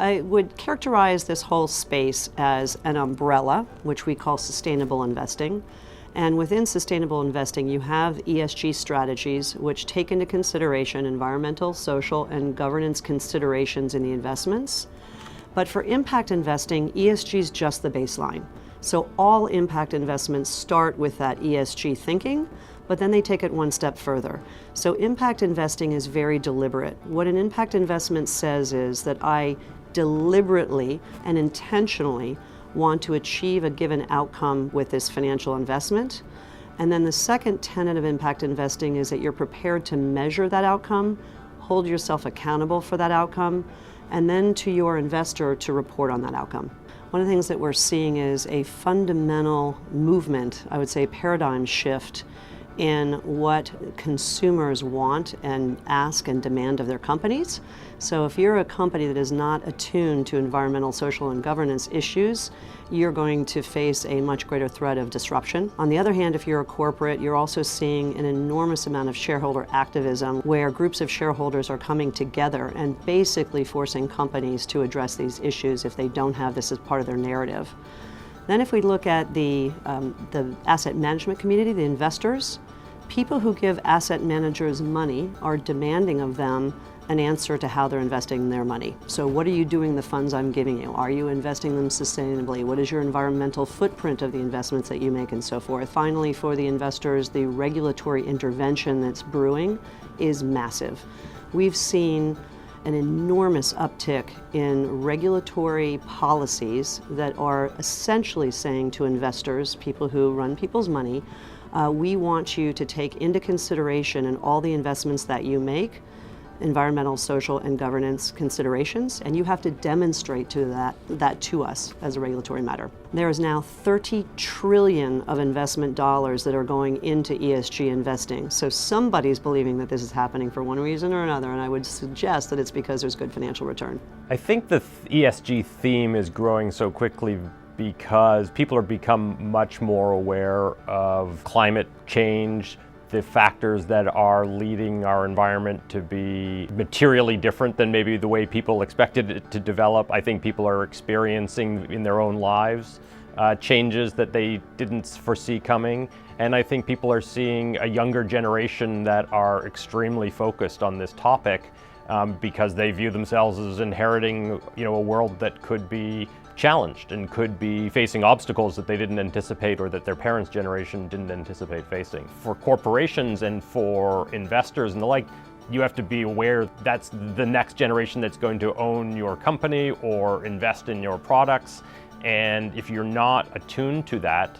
I would characterize this whole space as an umbrella, which we call sustainable investing. And within sustainable investing, you have ESG strategies, which take into consideration environmental, social, and governance considerations in the investments. But for impact investing, ESG is just the baseline. So all impact investments start with that ESG thinking, but then they take it one step further. So impact investing is very deliberate. What an impact investment says is that I deliberately and intentionally want to achieve a given outcome with this financial investment. And then the second tenet of impact investing is that you're prepared to measure that outcome, hold yourself accountable for that outcome, and then to your investor to report on that outcome. One of the things that we're seeing is a fundamental movement, I would say paradigm shift, in what consumers want and ask and demand of their companies. So if you're a company that is not attuned to environmental, social, and governance issues, you're going to face a much greater threat of disruption. On the other hand, if you're a corporate, you're also seeing an enormous amount of shareholder activism where groups of shareholders are coming together and basically forcing companies to address these issues if they don't have this as part of their narrative. Then if we look at the asset management community, the investors, people who give asset managers money are demanding of them an answer to how they're investing their money. So what are you doing the funds I'm giving you? Are you investing them sustainably? What is your environmental footprint of the investments that you make and so forth? Finally, for the investors, the regulatory intervention that's brewing is massive. We've seen an enormous uptick in regulatory policies that are essentially saying to investors, people who run people's money, we want you to take into consideration in all the investments that you make environmental, social, and governance considerations, and you have to demonstrate that to us as a regulatory matter. There is now 30 trillion of investment dollars that are going into ESG investing. So somebody's believing that this is happening for one reason or another, and I would suggest that it's because there's good financial return. I think the ESG theme is growing so quickly because people are become much more aware of climate change, the factors that are leading our environment to be materially different than maybe the way people expected it to develop. I think people are experiencing in their own lives changes that they didn't foresee coming. And I think people are seeing a younger generation that are extremely focused on this topic because they view themselves as inheriting, a world that could be challenged and could be facing obstacles that they didn't anticipate or that their parents' generation didn't anticipate facing. For corporations and for investors and the like, you have to be aware that's the next generation that's going to own your company or invest in your products. And if you're not attuned to that,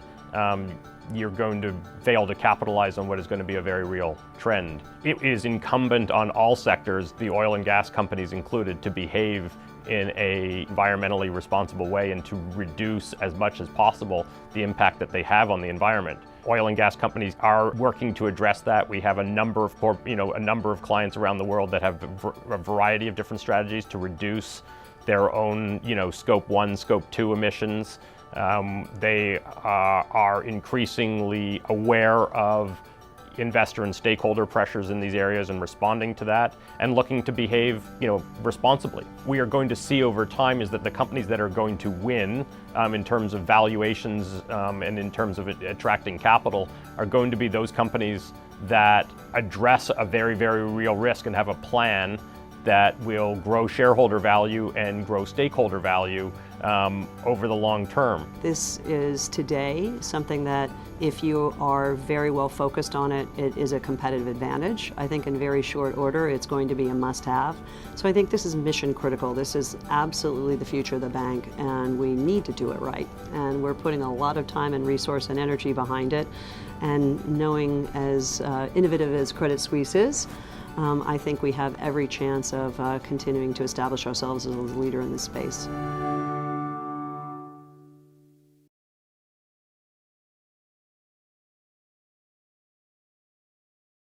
you're going to fail to capitalize on what is going to be a very real trend. It is incumbent on all sectors, the oil and gas companies included, to behave in a environmentally responsible way and to reduce as much as possible the impact that they have on the environment. Oil and gas companies are working to address that. We have a number of clients around the world that have a variety of different strategies to reduce their own, scope 1, scope 2 emissions. They are increasingly aware of investor and stakeholder pressures in these areas and responding to that and looking to behave, responsibly. We are going to see over time is that the companies that are going to win in terms of valuations and in terms of attracting capital are going to be those companies that address a very, very real risk and have a plan that will grow shareholder value and grow stakeholder value over the long term. This is today something that if you are very well focused on it, it is a competitive advantage. I think in very short order, it's going to be a must-have. So I think this is mission critical. This is absolutely the future of the bank, and we need to do it right. And we're putting a lot of time and resource and energy behind it. And knowing as innovative as Credit Suisse is, I think we have every chance of continuing to establish ourselves as a leader in this space.